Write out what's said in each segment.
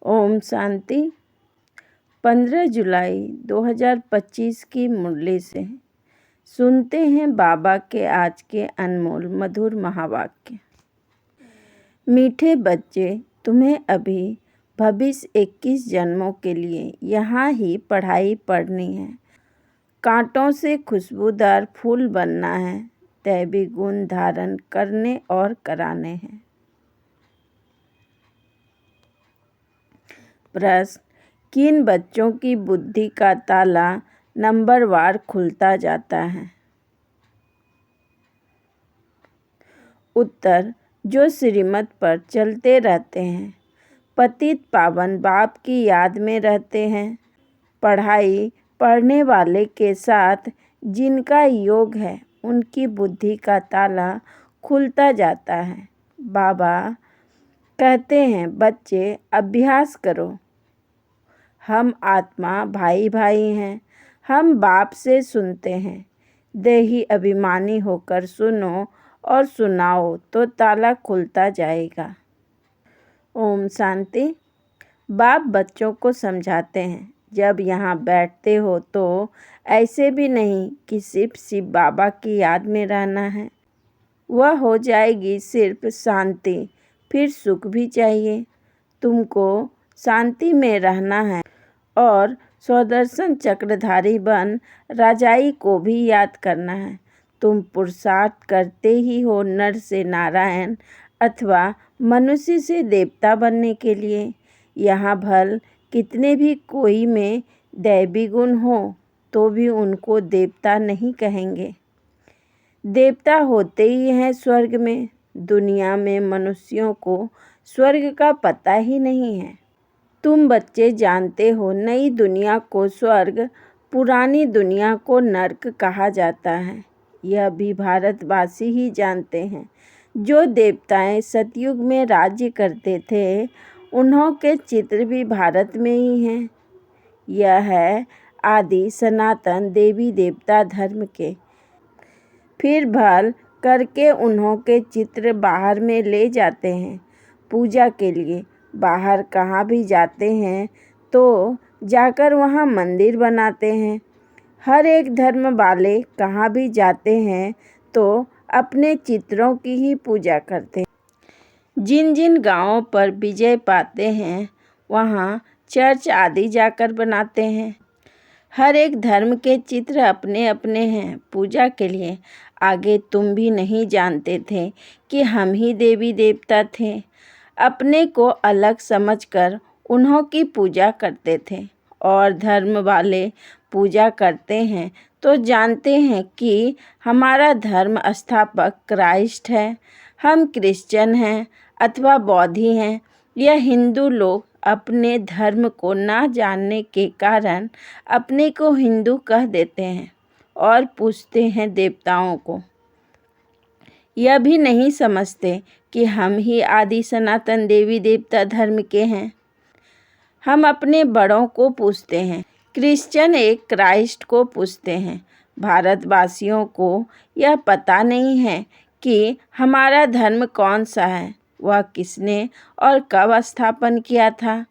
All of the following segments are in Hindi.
ओम शांति। 15 जुलाई 2025 की मुरली से सुनते हैं बाबा के आज के अनमोल मधुर महावाक्य। मीठे बच्चे, तुम्हें अभी भविष्य 21 जन्मों के लिए यहाँ ही पढ़ाई पढ़नी है। कांटों से खुशबूदार फूल बनना है, दैवी गुण धारण करने और कराने हैं। प्रश्न: किन बच्चों की बुद्धि का ताला नंबरवार खुलता जाता है? उत्तर: जो श्रीमत पर चलते रहते हैं, पतित पावन बाप की याद में रहते हैं, पढ़ाई पढ़ने वाले के साथ जिनका योग है, उनकी बुद्धि का ताला खुलता जाता है। बाबा कहते हैं, बच्चे अभ्यास करो। हम आत्मा भाई भाई हैं। हम बाप से सुनते हैं। देही अभिमानी होकर सुनो और सुनाओ तो ताला खुलता जाएगा। ओम शांति। बाप बच्चों को समझाते हैं, जब यहाँ बैठते हो तो ऐसे भी नहीं कि सिर्फ शिव बाबा की याद में रहना है। वह हो जाएगी सिर्फ शांति, फिर सुख भी चाहिए। तुमको शांति में रहना है और स्वदर्शन चक्रधारी बन राजाई को भी याद करना है। तुम पुरुषार्थ करते ही हो नर से नारायण अथवा मनुष्य से देवता बनने के लिए। यहाँ भल कितने भी कोई में दैवी गुण हो तो भी उनको देवता नहीं कहेंगे। देवता होते ही हैं स्वर्ग में। दुनिया में मनुष्यों को स्वर्ग का पता ही नहीं है। तुम बच्चे जानते हो, नई दुनिया को स्वर्ग, पुरानी दुनिया को नर्क कहा जाता है। यह भी भारतवासी ही जानते हैं। जो देवताएं सतयुग में राज्य करते थे, उन्हों के चित्र भी भारत में ही हैं। यह है आदि सनातन देवी देवता धर्म के। फिर भल करके उन्हों के चित्र बाहर में ले जाते हैं पूजा के लिए। बाहर कहाँ भी जाते हैं तो जाकर वहाँ मंदिर बनाते हैं। हर एक धर्म वाले कहाँ भी जाते हैं तो अपने चित्रों की ही पूजा करते हैं। जिन जिन गांवों पर विजय पाते हैं, वहाँ चर्च आदि जाकर बनाते हैं। हर एक धर्म के चित्र अपने अपने हैं पूजा के लिए। आगे तुम भी नहीं जानते थे कि हम ही देवी देवता थे। अपने को अलग समझकर उन्हों की पूजा करते थे। और धर्म वाले पूजा करते हैं तो जानते हैं कि हमारा धर्म स्थापक क्राइस्ट है। हम क्रिश्चियन हैं अथवा बौद्धि हैं। यह हिंदू लोग अपने धर्म को ना जानने के कारण अपने को हिंदू कह देते हैं और पूजते हैं देवताओं को। यह भी नहीं समझते कि हम ही आदि सनातन देवी देवता धर्म के हैं। हम अपने बड़ों को पूजते हैं। क्रिश्चियन एक क्राइस्ट को पूजते हैं। भारतवासियों को यह पता नहीं है कि हमारा धर्म कौन सा है, वह किसने और कब स्थापन किया था।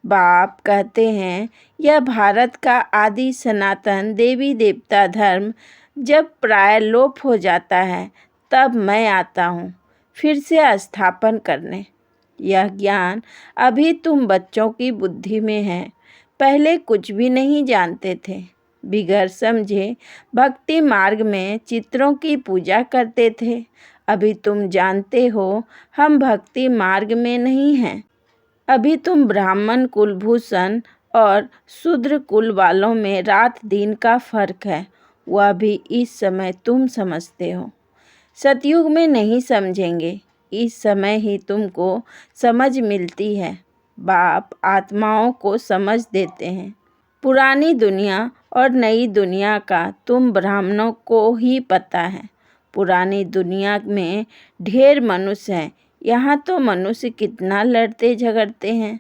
बाप कहते हैं, यह भारत का आदि सनातन देवी देवता धर्म जब प्राय लोप हो जाता है, तब मैं आता हूँ फिर से स्थापन करने। यह ज्ञान अभी तुम बच्चों की बुद्धि में है। पहले कुछ भी नहीं जानते थे। बिगैर समझे भक्ति मार्ग में चित्रों की पूजा करते थे। अभी तुम जानते हो, हम भक्ति मार्ग में नहीं हैं। अभी तुम ब्राह्मण कुलभूषण और शूद्र कुल वालों में रात दिन का फर्क है, वह भी इस समय तुम समझते हो। सतयुग में नहीं समझेंगे। इस समय ही तुमको समझ मिलती है। बाप आत्माओं को समझ देते हैं। पुरानी दुनिया और नई दुनिया का तुम ब्राह्मणों को ही पता है। पुरानी दुनिया में ढेर मनुष्य हैं। यहाँ तो मनुष्य कितना लड़ते झगड़ते हैं।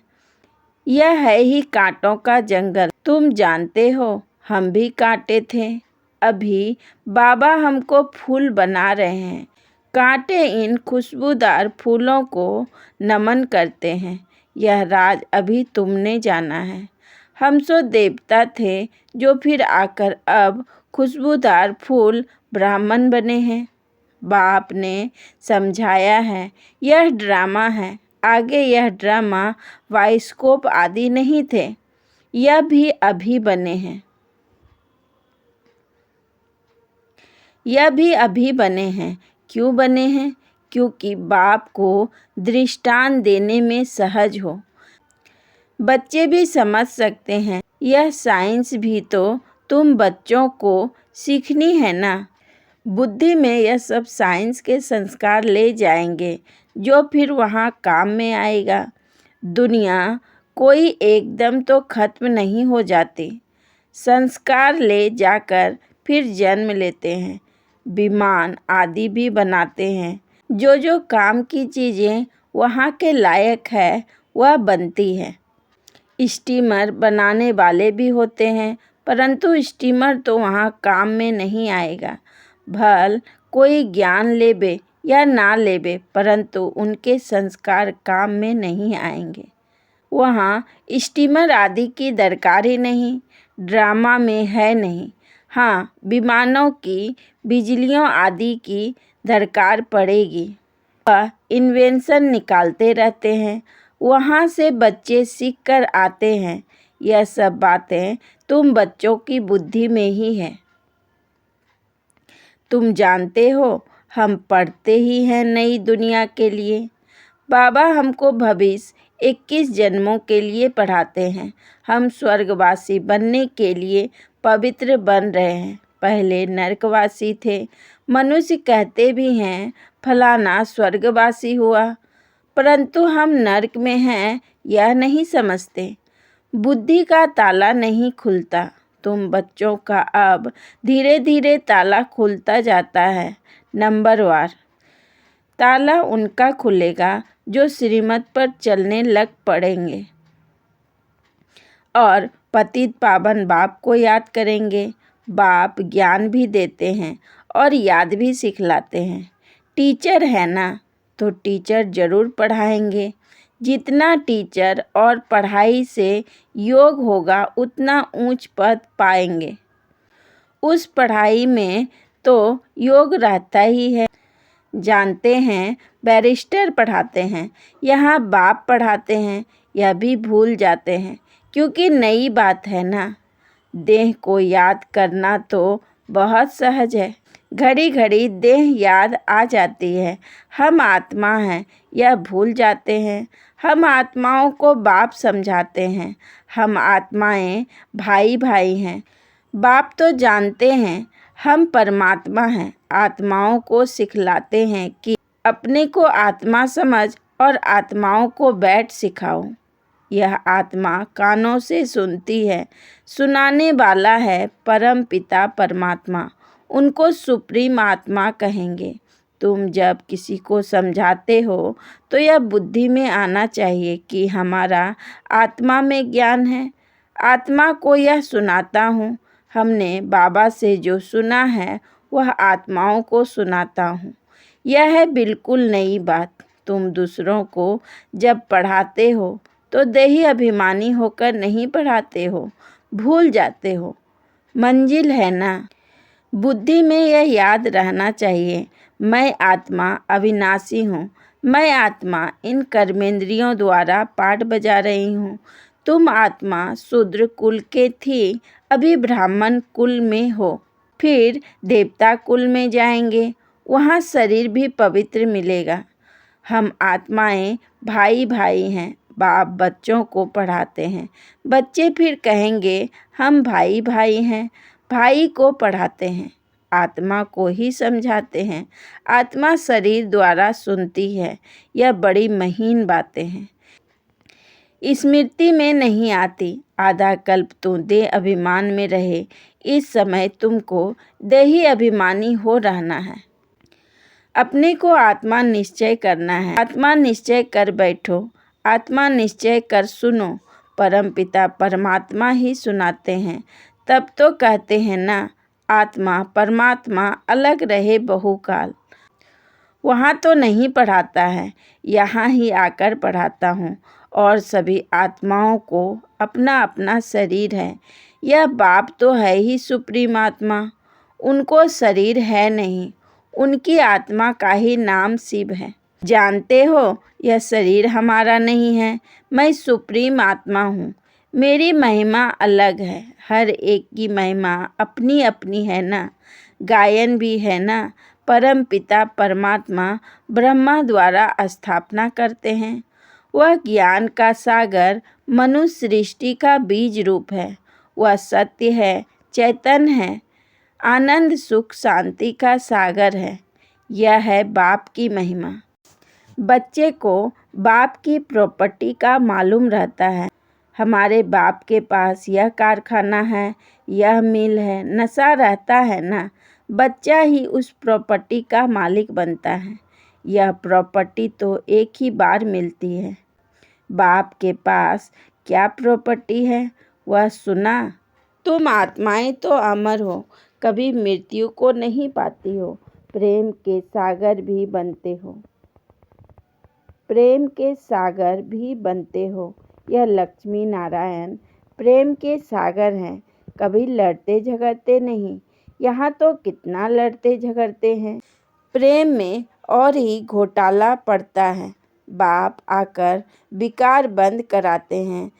यह है ही कांटों का जंगल। तुम जानते हो, हम भी कांटे थे। अभी बाबा हमको फूल बना रहे हैं। कांटे इन खुशबूदार फूलों को नमन करते हैं। यह राज अभी तुमने जाना है। हम सो देवता थे जो फिर आकर अब खुशबूदार फूल ब्राह्मण बने हैं। बाप ने समझाया है, यह ड्रामा है। आगे यह ड्रामा बाइस्कोप आदि नहीं थे, यह भी अभी बने हैं। यह भी अभी बने हैं। क्यों बने हैं? क्योंकि बाप को दृष्टांत देने में सहज हो। बच्चे भी समझ सकते हैं। यह साइंस भी तो तुम बच्चों को सीखनी है ना। बुद्धि में यह सब साइंस के संस्कार ले जाएंगे जो फिर वहाँ काम में आएगा। दुनिया कोई एकदम तो खत्म नहीं हो जाती। संस्कार ले जाकर फिर जन्म लेते हैं। विमान आदि भी बनाते हैं। जो जो काम की चीज़ें वहाँ के लायक है वह बनती है। स्टीमर बनाने वाले भी होते हैं, परंतु स्टीमर तो वहाँ काम में नहीं आएगा। भल कोई ज्ञान लेबे या ना लेबे, परंतु उनके संस्कार काम में नहीं आएंगे। वहाँ स्टीमर आदि की दरकार ही नहीं, ड्रामा में है नहीं। हाँ, विमानों की, बिजलियों आदि की दरकार पड़ेगी। वह इन्वेंशन निकालते रहते हैं, वहाँ से बच्चे सीख कर आते हैं। यह सब बातें तुम बच्चों की बुद्धि में ही है। तुम जानते हो, हम पढ़ते ही हैं नई दुनिया के लिए। बाबा हमको भविष्य 21 जन्मों के लिए पढ़ाते हैं। हम स्वर्गवासी बनने के लिए पवित्र बन रहे हैं। पहले नरकवासी थे। मनुष्य कहते भी हैं फलाना स्वर्गवासी हुआ, परंतु हम नरक में हैं यह नहीं समझते। बुद्धि का ताला नहीं खुलता। तुम बच्चों का अब धीरे धीरे ताला खुलता जाता है। नंबरवार ताला उनका खुलेगा जो श्रीमत पर चलने लग पड़ेंगे और पतित पावन बाप को याद करेंगे। बाप ज्ञान भी देते हैं और याद भी सिखलाते हैं। टीचर है ना, तो टीचर ज़रूर पढ़ाएंगे। जितना टीचर और पढ़ाई से योग होगा उतना ऊंच पद पाएंगे। उस पढ़ाई में तो योग रहता ही है। जानते हैं बैरिस्टर पढ़ाते हैं, यहाँ बाप पढ़ाते हैं, यह भी भूल जाते हैं क्योंकि नई बात है ना। देह को याद करना तो बहुत सहज है। घड़ी घड़ी देह याद आ जाती है। हम आत्मा हैं यह भूल जाते हैं। हम आत्माओं को बाप समझाते हैं। हम आत्माएं भाई भाई हैं। बाप तो जानते हैं हम परमात्मा हैं। आत्माओं को सिखलाते हैं कि अपने को आत्मा समझ और आत्माओं को बैठ सिखाओ। यह आत्मा कानों से सुनती है। सुनाने वाला है परम पिता परमात्मा। उनको सुप्रीम आत्मा कहेंगे। तुम जब किसी को समझाते हो तो यह बुद्धि में आना चाहिए कि हमारा आत्मा में ज्ञान है। आत्मा को यह सुनाता हूँ। हमने बाबा से जो सुना है वह आत्माओं को सुनाता हूँ। यह है बिल्कुल नई बात। तुम दूसरों को जब पढ़ाते हो तो देही अभिमानी होकर नहीं पढ़ाते हो, भूल जाते हो। मंजिल है ना। बुद्धि में यह याद रहना चाहिए, मैं आत्मा अविनाशी हूँ। मैं आत्मा इन कर्मेंद्रियों द्वारा पाठ बजा रही हूँ। तुम आत्मा शूद्र कुल के थी, अभी ब्राह्मण कुल में हो, फिर देवता कुल में जाएंगे, वहाँ शरीर भी पवित्र मिलेगा। हम आत्माएं भाई भाई हैं। बाप बच्चों को पढ़ाते हैं। बच्चे फिर कहेंगे हम भाई भाई हैं। भाई को पढ़ाते हैं। आत्मा को ही समझाते हैं। आत्मा शरीर द्वारा सुनती है। यह बड़ी महीन बातें हैं, स्मृति में नहीं आती। आधा कल्प तो देह अभिमान में रहे। इस समय तुमको देही अभिमानी हो रहना है। अपने को आत्मा निश्चय करना है। आत्मा निश्चय कर बैठो। आत्मा निश्चय कर सुनो। परम पिता परमात्मा ही सुनाते हैं। तब तो कहते हैं ना, आत्मा परमात्मा अलग रहे बहुकाल। वहाँ तो नहीं पढ़ाता है, यहाँ ही आकर पढ़ाता हूँ और सभी आत्माओं को अपना अपना शरीर है। यह बाप तो है ही सुप्रीम आत्मा, उनको शरीर है नहीं, उनकी आत्मा का ही नाम शिव है। जानते हो, यह शरीर हमारा नहीं है, मैं सुप्रीम आत्मा हूँ। मेरी महिमा अलग है, हर एक की महिमा अपनी अपनी है ना। गायन भी है ना, परम पिता परमात्मा ब्रह्मा द्वारा स्थापना करते हैं। वह ज्ञान का सागर मनुष्य सृष्टि का बीज रूप है। वह सत्य है, चैतन्य है, आनंद सुख शांति का सागर है। यह है बाप की महिमा। बच्चे को बाप की प्रॉपर्टी का मालूम रहता है। हमारे बाप के पास यह कारखाना है, यह मिल है, नशा रहता है ना। बच्चा ही उस प्रॉपर्टी का मालिक बनता है। यह प्रॉपर्टी तो एक ही बार मिलती है। बाप के पास क्या प्रॉपर्टी है वह सुना? तुम आत्माएं तो अमर हो, कभी मृत्यु को नहीं पाती हो, प्रेम के सागर भी बनते हो। प्रेम के सागर भी बनते हो। यह लक्ष्मी नारायण प्रेम के सागर हैं, कभी लड़ते झगड़ते नहीं। यहाँ तो कितना लड़ते झगड़ते हैं। प्रेम में और ही घोटाला पड़ता है। बाप आकर विकार बंद कराते हैं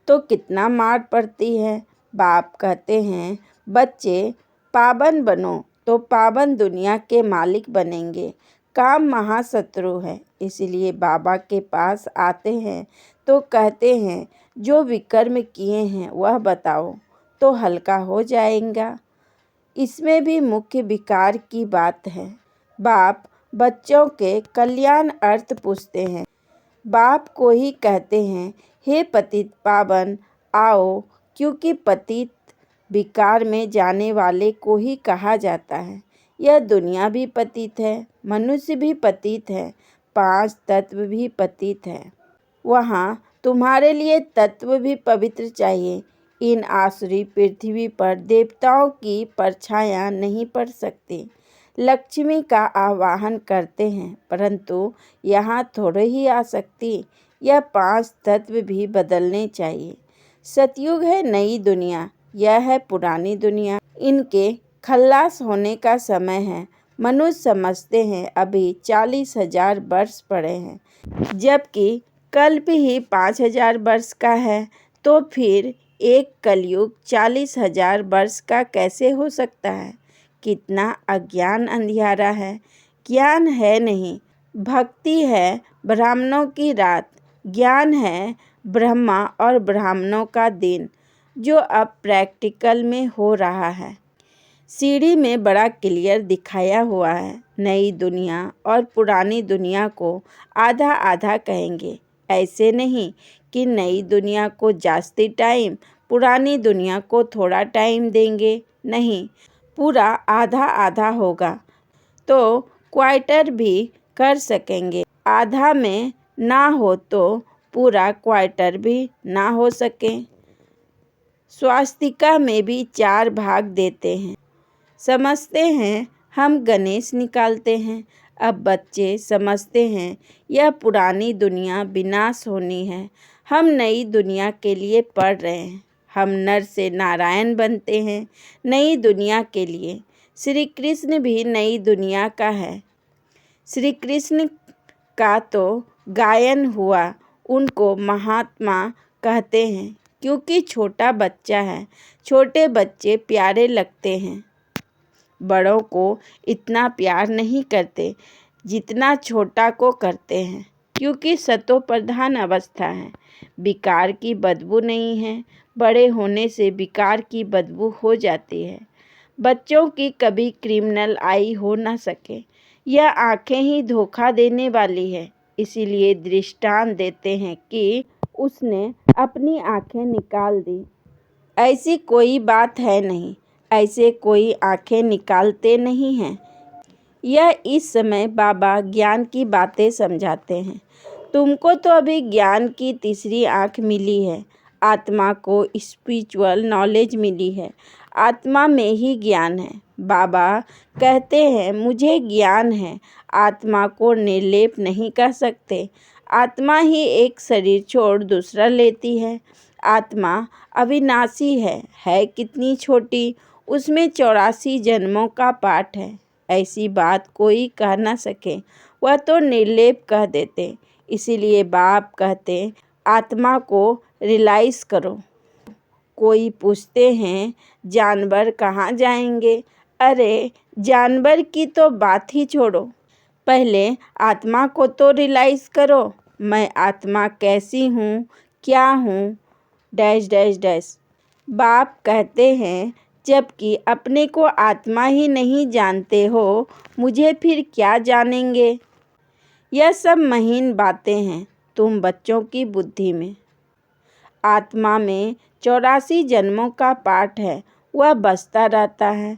तो कितना मार पड़ती है। बाप कहते हैं बच्चे पावन बनो तो पावन दुनिया के मालिक बनेंगे। काम महाशत्रु है, इसलिए बाबा के पास आते हैं तो कहते हैं जो विकर्म किए हैं वह बताओ तो हल्का हो जाएगा। इसमें भी मुख्य विकार की बात है। बाप बच्चों के कल्याण अर्थ पूछते हैं। बाप को ही कहते हैं हे पतित पावन आओ, क्योंकि पतित विकार में जाने वाले को ही कहा जाता है। यह दुनिया भी पतित है, मनुष्य भी पतित है, 5 तत्व भी पतित है। वहाँ तुम्हारे लिए तत्व भी पवित्र चाहिए। इन आसुरी पृथ्वी पर देवताओं की परछायाँ नहीं पड़ सकती। लक्ष्मी का आवाहन करते हैं, परंतु यहाँ थोड़े ही आ सकती। यह 5 तत्व भी बदलने चाहिए। सतयुग है नई दुनिया, यह है पुरानी दुनिया। इनके खल्लास होने का समय है। मनुष्य समझते हैं अभी 40,000 वर्ष पड़े हैं, जबकि कल्प ही 5,000 वर्ष का है। तो फिर एक कलयुग 40,000 वर्ष का कैसे हो सकता है? कितना अज्ञान अंधियारा है। ज्ञान है नहीं, भक्ति है ब्राह्मणों की रात। ज्ञान है ब्रह्मा और ब्राह्मणों का दिन, जो अब प्रैक्टिकल में हो रहा है। सीढ़ी में बड़ा क्लियर दिखाया हुआ है। नई दुनिया और पुरानी दुनिया को आधा आधा कहेंगे। ऐसे नहीं कि नई दुनिया को जास्ती टाइम, पुरानी दुनिया को थोड़ा टाइम देंगे। नहीं, पूरा आधा आधा होगा तो क्वार्टर भी कर सकेंगे। आधा में ना हो तो पूरा क्वार्टर भी ना हो सके। स्वास्तिका में भी 4 भाग देते हैं। समझते हैं हम गणेश निकालते हैं। अब बच्चे समझते हैं यह पुरानी दुनिया विनाश होनी है। हम नई दुनिया के लिए पढ़ रहे हैं। हम नर से नारायण बनते हैं नई दुनिया के लिए। श्री कृष्ण भी नई दुनिया का है। श्री कृष्ण का तो गायन हुआ, उनको महात्मा कहते हैं क्योंकि छोटा बच्चा है। छोटे बच्चे प्यारे लगते हैं, बड़ों को इतना प्यार नहीं करते जितना छोटा को करते हैं, क्योंकि सतो प्रधान अवस्था है। विकार की बदबू नहीं है, बड़े होने से विकार की बदबू हो जाती है। बच्चों की कभी क्रिमिनल आई हो ना सके। यह आंखें ही धोखा देने वाली है, इसीलिए दृष्टांत देते हैं कि उसने अपनी आंखें निकाल दी। ऐसी कोई बात है नहीं, ऐसे कोई आंखें निकालते नहीं हैं। यह इस समय बाबा ज्ञान की बातें समझाते हैं। तुमको तो अभी ज्ञान की तीसरी आंख मिली है। आत्मा को स्पिरिचुअल नॉलेज मिली है। आत्मा में ही ज्ञान है। बाबा कहते हैं मुझे ज्ञान है। आत्मा को निर्लेप नहीं कर सकते। आत्मा ही एक शरीर छोड़ दूसरा लेती है। आत्मा अविनाशी है कितनी छोटी, उसमें 84 जन्मों का पाठ है। ऐसी बात कोई कह न सके, वह तो निर्लेप कह देते। इसीलिए बाप कहते आत्मा को रियलाइज करो। कोई पूछते हैं जानवर कहाँ जाएंगे? अरे जानवर की तो बात ही छोड़ो, पहले आत्मा को तो रियलाइज करो। मैं आत्मा कैसी हूँ, क्या हूँ, डैश डैश डैश। बाप कहते हैं जबकि अपने को आत्मा ही नहीं जानते हो, मुझे फिर क्या जानेंगे? यह सब महीन बातें हैं तुम बच्चों की बुद्धि में। आत्मा में 84 जन्मों का पाठ है, वह बसता रहता है।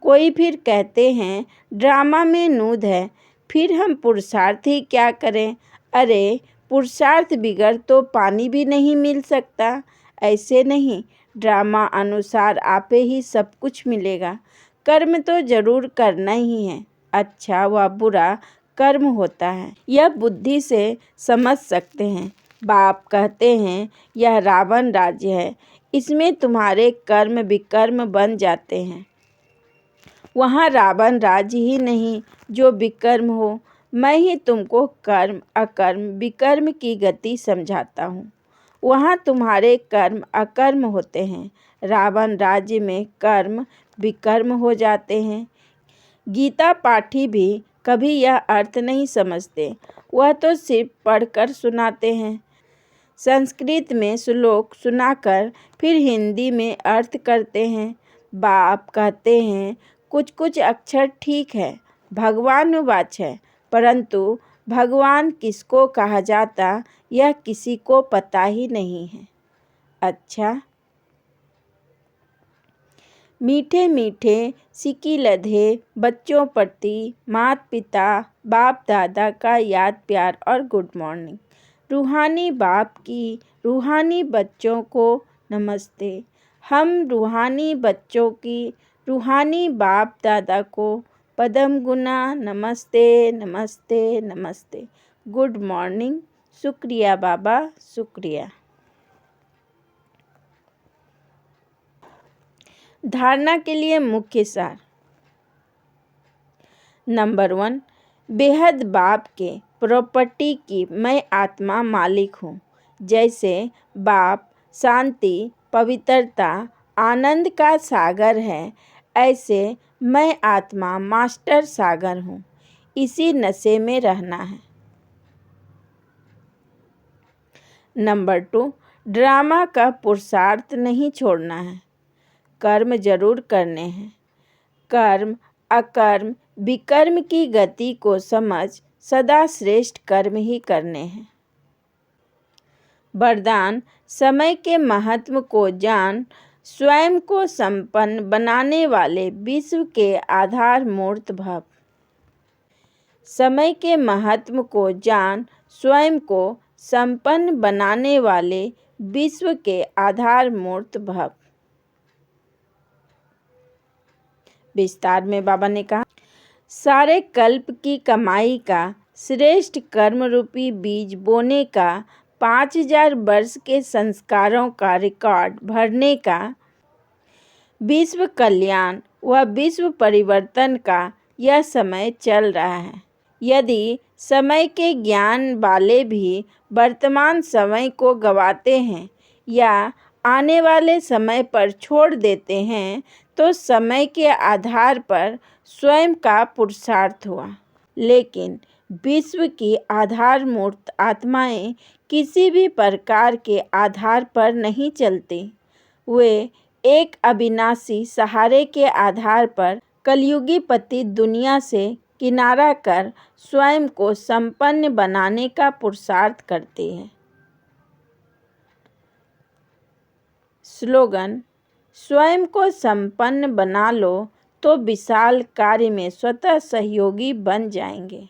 कोई फिर कहते हैं ड्रामा में नूद है, फिर हम पुरुषार्थ ही क्या करें? अरे पुरुषार्थ बिगड़ तो पानी भी नहीं मिल सकता। ऐसे नहीं, ड्रामा अनुसार आपे ही सब कुछ मिलेगा। कर्म तो जरूर करना ही है, अच्छा व बुरा कर्म होता है, यह बुद्धि से समझ सकते हैं। बाप कहते हैं यह रावण राज्य है, इसमें तुम्हारे कर्म विकर्म बन जाते हैं। वहाँ रावण राज्य ही नहीं जो विकर्म हो। मैं ही तुमको कर्म अकर्म विकर्म की गति समझाता हूँ। वहाँ तुम्हारे कर्म अकर्म होते हैं, रावण राज्य में कर्म विकर्म हो जाते हैं। गीता पाठी भी कभी यह अर्थ नहीं समझते, वह तो सिर्फ पढ़कर सुनाते हैं। संस्कृत में श्लोक सुनाकर फिर हिंदी में अर्थ करते हैं। बाप कहते हैं कुछ कुछ अक्षर ठीक है, भगवानुवाच है, परंतु भगवान किसको कहा जाता यह किसी को पता ही नहीं है। अच्छा, मीठे मीठे सिक्की लधे बच्चों प्रति माता पिता बाप दादा का याद प्यार और गुड मॉर्निंग। रूहानी बाप की रूहानी बच्चों को नमस्ते। हम रूहानी बच्चों की रूहानी बाप दादा को पदम गुना नमस्ते नमस्ते नमस्ते। Good morning. शुक्रिया बाबा, शुक्रिया। धारणा के लिए मुख्य सार। नंबर 1, बेहद बाप के प्रॉपर्टी की मैं आत्मा मालिक हूँ। जैसे बाप शांति पवित्रता आनंद का सागर है, ऐसे मैं आत्मा मास्टर सागर हूँ। इसी नशे में रहना है। नंबर 2, ड्रामा का पुरुषार्थ नहीं छोड़ना है, कर्म जरूर करने हैं। कर्म अकर्म विकर्म की गति को समझ सदा श्रेष्ठ कर्म ही करने हैं। वरदान, समय के महत्व को जान, स्वयं को संपन्न बनाने वाले विश्व के आधार मूर्त भव। समय के महत्व को जान, स्वयं को संपन्न बनाने वाले विश्व के आधार मूर्त भव। विस्तार में बाबा ने कहा, सारे कल्प की कमाई का श्रेष्ठ कर्म रूपी बीज बोने का, 5000 वर्ष के संस्कारों का रिकॉर्ड भरने का, विश्व कल्याण व विश्व परिवर्तन का यह समय चल रहा है। यदि समय के ज्ञान वाले भी वर्तमान समय को गंवाते हैं या आने वाले समय पर छोड़ देते हैं, तो समय के आधार पर स्वयं का पुरुषार्थ हुआ। लेकिन विश्व की आधार मूर्त आत्माएं किसी भी प्रकार के आधार पर नहीं चलती। वे एक अविनाशी सहारे के आधार पर कलयुगी पति दुनिया से किनारा कर स्वयं को संपन्न बनाने का पुरुषार्थ करते हैं। स्लोगन, स्वयं को संपन्न बना लो तो विशाल कार्य में स्वतः सहयोगी बन जाएंगे।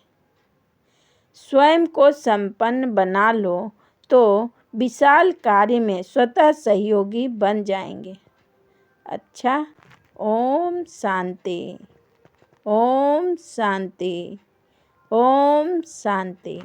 स्वयं को संपन्न बना लो तो विशाल कार्य में स्वतः सहयोगी बन जाएंगे। अच्छा, ओम शांति, ओम शांति, ओम शांति।